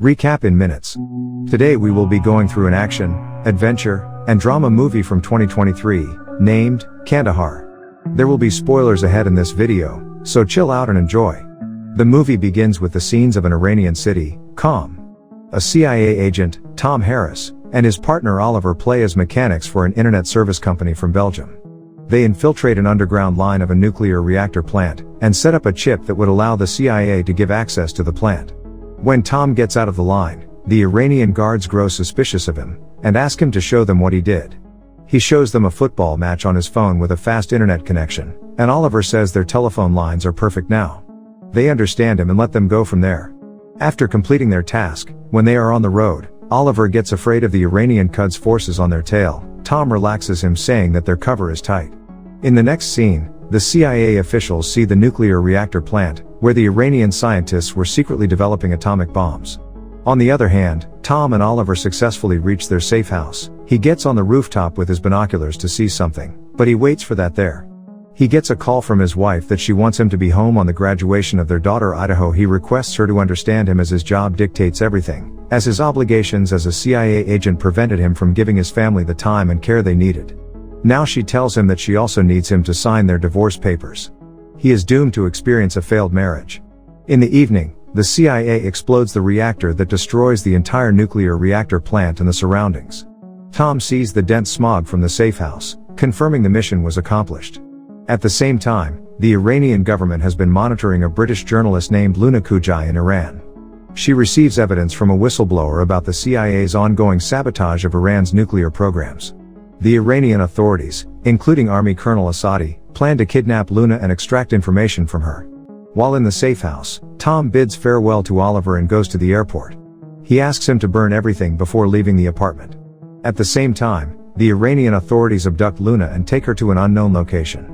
Recap in minutes. Today we will be going through an action, adventure, and drama movie from 2023, named Kandahar. There will be spoilers ahead in this video, so chill out and enjoy. The movie begins with the scenes of an Iranian city, Qom. A CIA agent, Tom Harris, and his partner Oliver play as mechanics for an internet service company from Belgium. They infiltrate an underground line of a nuclear reactor plant, and set up a chip that would allow the CIA to give access to the plant. When Tom gets out of the line, the Iranian guards grow suspicious of him, and ask him to show them what he did. He shows them a football match on his phone with a fast internet connection, and Oliver says their telephone lines are perfect now. They understand him and let them go from there. After completing their task, when they are on the road, Oliver gets afraid of the Iranian Quds forces on their tail. Tom relaxes him, saying that their cover is tight. In the next scene, the CIA officials see the nuclear reactor plant, where the Iranian scientists were secretly developing atomic bombs. On the other hand, Tom and Oliver successfully reach their safe house. He gets on the rooftop with his binoculars to see something, but he waits for that there. He gets a call from his wife that she wants him to be home on the graduation of their daughter Idaho. He requests her to understand him as his job dictates everything, as his obligations as a CIA agent prevented him from giving his family the time and care they needed. Now she tells him that she also needs him to sign their divorce papers. He is doomed to experience a failed marriage. In the evening, the CIA explodes the reactor that destroys the entire nuclear reactor plant and the surroundings. Tom sees the dense smog from the safe house, confirming the mission was accomplished. At the same time, the Iranian government has been monitoring a British journalist named Luna Kujai in Iran. She receives evidence from a whistleblower about the CIA's ongoing sabotage of Iran's nuclear programs. The Iranian authorities, including Army Colonel Asadi, plan to kidnap Luna and extract information from her. While in the safe house, Tom bids farewell to Oliver and goes to the airport. He asks him to burn everything before leaving the apartment. At the same time, the Iranian authorities abduct Luna and take her to an unknown location.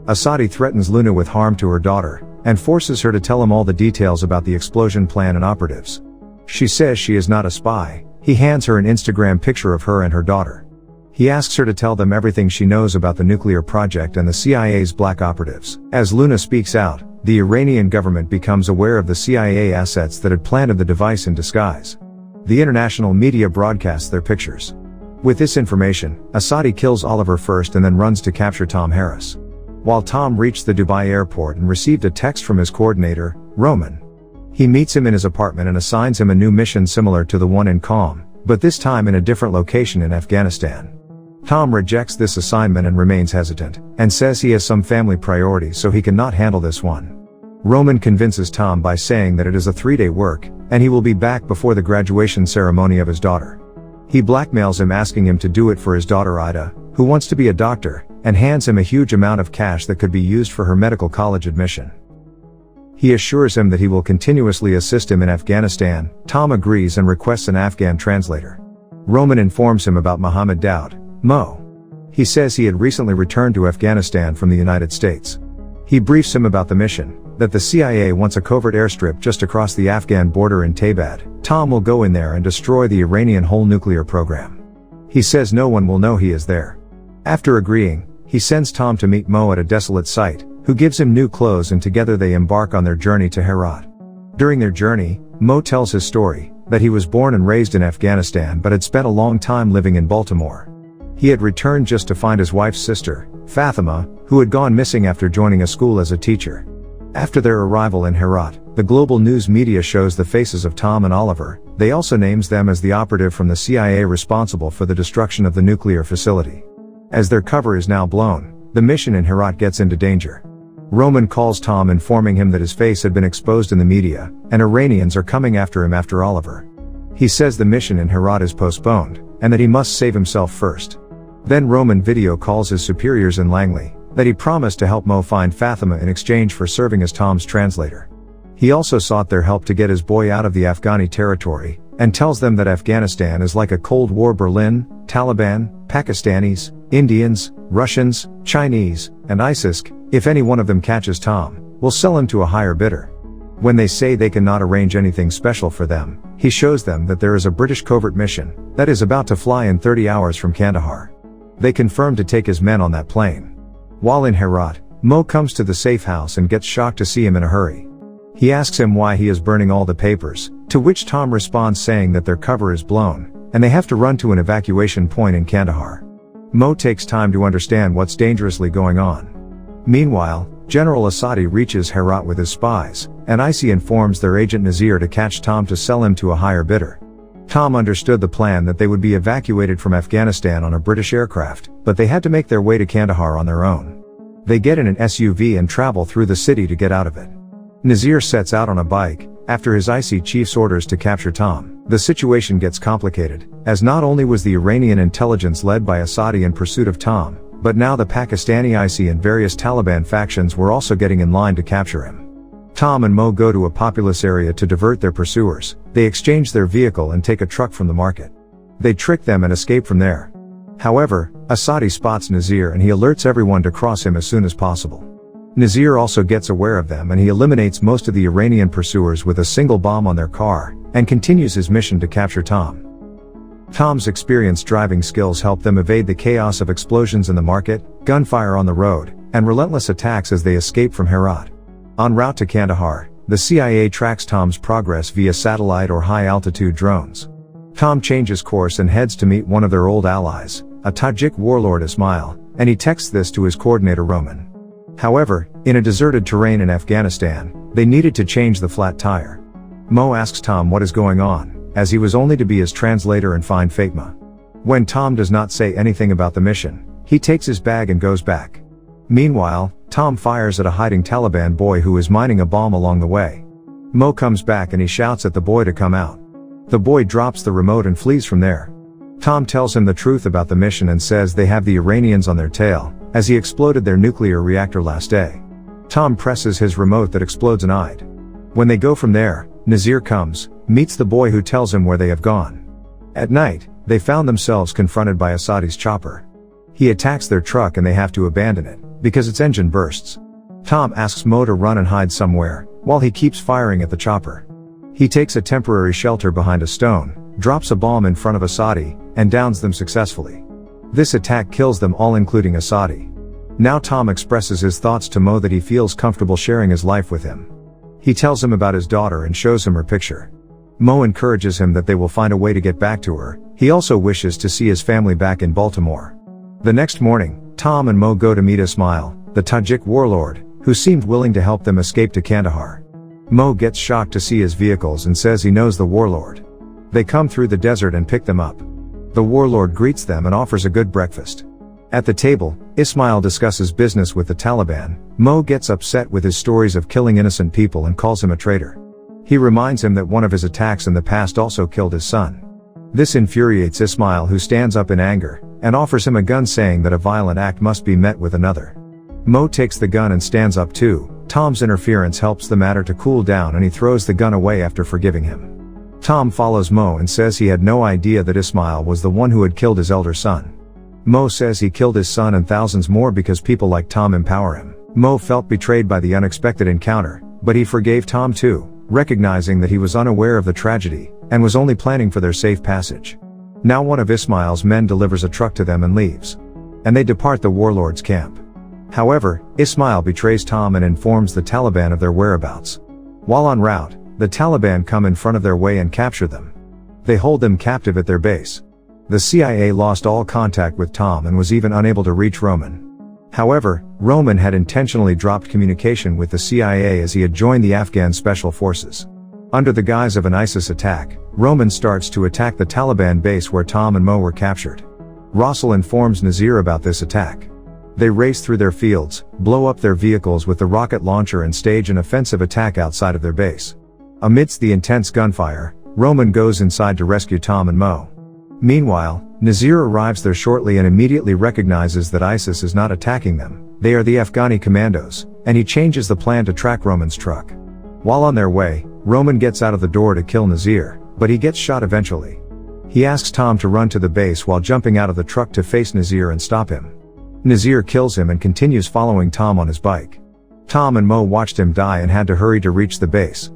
Asadi threatens Luna with harm to her daughter, and forces her to tell him all the details about the explosion plan and operatives. She says she is not a spy. He hands her an Instagram picture of her and her daughter. He asks her to tell them everything she knows about the nuclear project and the CIA's black operatives. As Luna speaks out, the Iranian government becomes aware of the CIA assets that had planted the device in disguise. The international media broadcasts their pictures. With this information, Asadi kills Oliver first and then runs to capture Tom Harris. While Tom reached the Dubai airport and received a text from his coordinator, Roman. He meets him in his apartment and assigns him a new mission similar to the one in Qom, but this time in a different location in Afghanistan. Tom rejects this assignment and remains hesitant, and says he has some family priorities so he cannot handle this one. Roman convinces Tom by saying that it is a 3-day work, and he will be back before the graduation ceremony of his daughter. He blackmails him, asking him to do it for his daughter Ida, who wants to be a doctor, and hands him a huge amount of cash that could be used for her medical college admission. He assures him that he will continuously assist him in Afghanistan. Tom agrees and requests an Afghan translator. Roman informs him about Mohammed Daoud, Mo. He says he had recently returned to Afghanistan from the United States. He briefs him about the mission, that the CIA wants a covert airstrip just across the Afghan border in Taybad. Tom will go in there and destroy the Iranian whole nuclear program. He says no one will know he is there. After agreeing, he sends Tom to meet Mo at a desolate site, who gives him new clothes, and together they embark on their journey to Herat. During their journey, Mo tells his story, that he was born and raised in Afghanistan but had spent a long time living in Baltimore. He had returned just to find his wife's sister, Fatima, who had gone missing after joining a school as a teacher. After their arrival in Herat, the global news media shows the faces of Tom and Oliver. They also names them as the operative from the CIA responsible for the destruction of the nuclear facility. As their cover is now blown, the mission in Herat gets into danger. Roman calls Tom, informing him that his face had been exposed in the media, and Iranians are coming after him after Oliver. He says the mission in Herat is postponed, and that he must save himself first. Then Roman video calls his superiors in Langley, that he promised to help Mo find Fatima in exchange for serving as Tom's translator. He also sought their help to get his boy out of the Afghani territory, and tells them that Afghanistan is like a Cold War Berlin, Taliban, Pakistanis, Indians, Russians, Chinese, and ISIS. If any one of them catches Tom, we'll sell him to a higher bidder. When they say they cannot arrange anything special for them, he shows them that there is a British covert mission that is about to fly in 30 hours from Kandahar. They confirm to take his men on that plane. While in Herat, Mo comes to the safe house and gets shocked to see him in a hurry. He asks him why he is burning all the papers, to which Tom responds saying that their cover is blown, and they have to run to an evacuation point in Kandahar. Mo takes time to understand what's dangerously going on. Meanwhile, General Asadi reaches Herat with his spies, and IC informs their agent Nazir to catch Tom to sell him to a higher bidder. Tom understood the plan that they would be evacuated from Afghanistan on a British aircraft, but they had to make their way to Kandahar on their own. They get in an SUV and travel through the city to get out of it. Nazir sets out on a bike, after his IC chief's orders to capture Tom. The situation gets complicated, as not only was the Iranian intelligence led by Asadi in pursuit of Tom, but now the Pakistani IC and various Taliban factions were also getting in line to capture him. Tom and Mo go to a populous area to divert their pursuers. They exchange their vehicle and take a truck from the market. They trick them and escape from there. However, Asadi spots Nazir and he alerts everyone to cross him as soon as possible. Nazir also gets aware of them and he eliminates most of the Iranian pursuers with a single bomb on their car, and continues his mission to capture Tom. Tom's experienced driving skills help them evade the chaos of explosions in the market, gunfire on the road, and relentless attacks as they escape from Herat. En route to Kandahar, the CIA tracks Tom's progress via satellite or high-altitude drones. Tom changes course and heads to meet one of their old allies, a Tajik warlord Ismail, and he texts this to his coordinator Roman. However, in a deserted terrain in Afghanistan, they needed to change the flat tire. Mo asks Tom what is going on, as he was only to be his translator and find Fatma. When Tom does not say anything about the mission, he takes his bag and goes back. Meanwhile, Tom fires at a hiding Taliban boy who is mining a bomb along the way. Mo comes back and he shouts at the boy to come out. The boy drops the remote and flees from there. Tom tells him the truth about the mission and says they have the Iranians on their tail, as he exploded their nuclear reactor last day. Tom presses his remote that explodes an eye. When they go from there, Nazir comes, meets the boy who tells him where they have gone. At night, they found themselves confronted by Asadi's chopper. He attacks their truck and they have to abandon it, because its engine bursts. Tom asks Mo to run and hide somewhere, while he keeps firing at the chopper. He takes a temporary shelter behind a stone, drops a bomb in front of Asadi, and downs them successfully. This attack kills them all including Asadi. Now Tom expresses his thoughts to Mo that he feels comfortable sharing his life with him. He tells him about his daughter and shows him her picture. Mo encourages him that they will find a way to get back to her. He also wishes to see his family back in Baltimore. The next morning, Tom and Mo go to meet Ismail, the Tajik warlord, who seemed willing to help them escape to Kandahar. Mo gets shocked to see his vehicles and says he knows the warlord. They come through the desert and pick them up. The warlord greets them and offers a good breakfast. At the table, Ismail discusses business with the Taliban. Mo gets upset with his stories of killing innocent people and calls him a traitor. He reminds him that one of his attacks in the past also killed his son. This infuriates Ismail, who stands up in anger, and offers him a gun saying that a violent act must be met with another. Mo takes the gun and stands up too. Tom's interference helps the matter to cool down and he throws the gun away after forgiving him. Tom follows Mo and says he had no idea that Ismail was the one who had killed his elder son. Mo says he killed his son and thousands more because people like Tom empower him. Mo felt betrayed by the unexpected encounter, but he forgave Tom too, recognizing that he was unaware of the tragedy, and was only planning for their safe passage. Now one of Ismail's men delivers a truck to them and leaves. And they depart the warlord's camp. However, Ismail betrays Tom and informs the Taliban of their whereabouts. While en route, the Taliban come in front of their way and capture them. They hold them captive at their base. The CIA lost all contact with Tom and was even unable to reach Roman. However, Roman had intentionally dropped communication with the CIA as he had joined the Afghan Special Forces. Under the guise of an ISIS attack, Roman starts to attack the Taliban base where Tom and Mo were captured. Russell informs Nazir about this attack. They race through their fields, blow up their vehicles with the rocket launcher and stage an offensive attack outside of their base. Amidst the intense gunfire, Roman goes inside to rescue Tom and Mo. Meanwhile, Nazir arrives there shortly and immediately recognizes that ISIS is not attacking them. They are the Afghani commandos, and he changes the plan to track Roman's truck. While on their way, Roman gets out of the door to kill Nazir, but he gets shot eventually. He asks Tom to run to the base while jumping out of the truck to face Nazir and stop him. Nazir kills him and continues following Tom on his bike. Tom and Mo watched him die and had to hurry to reach the base.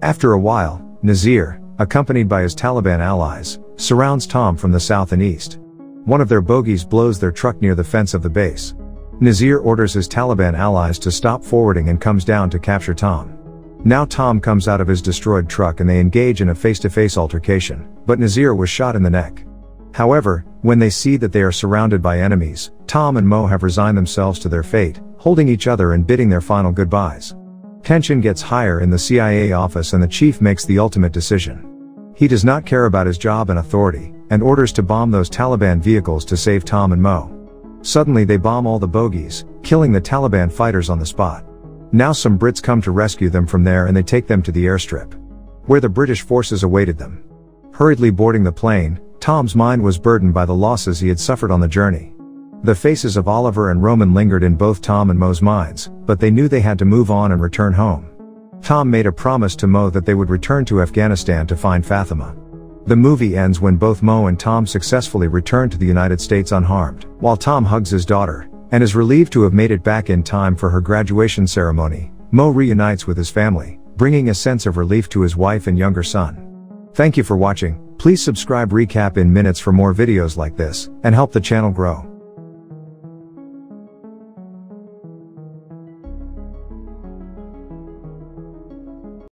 After a while, Nazir, accompanied by his Taliban allies, surrounds Tom from the south and east. One of their bogies blows their truck near the fence of the base. Nazir orders his Taliban allies to stop forwarding and comes down to capture Tom. Now Tom comes out of his destroyed truck and they engage in a face-to-face altercation, but Nazir was shot in the neck. However, when they see that they are surrounded by enemies, Tom and Mo have resigned themselves to their fate, holding each other and bidding their final goodbyes. Tension gets higher in the CIA office and the chief makes the ultimate decision. He does not care about his job and authority, and orders to bomb those Taliban vehicles to save Tom and Mo. Suddenly they bomb all the bogies, killing the Taliban fighters on the spot. Now some Brits come to rescue them from there and they take them to the airstrip, where the British forces awaited them. Hurriedly boarding the plane, Tom's mind was burdened by the losses he had suffered on the journey. The faces of Oliver and Roman lingered in both Tom and Mo's minds, but they knew they had to move on and return home. Tom made a promise to Mo that they would return to Afghanistan to find Fatima. The movie ends when both Mo and Tom successfully return to the United States unharmed, while Tom hugs his daughter, and is relieved to have made it back in time for her graduation ceremony. Mo reunites with his family, bringing a sense of relief to his wife and younger son. Thank you for watching. Please subscribe recap in minutes for more videos like this, and help the channel grow.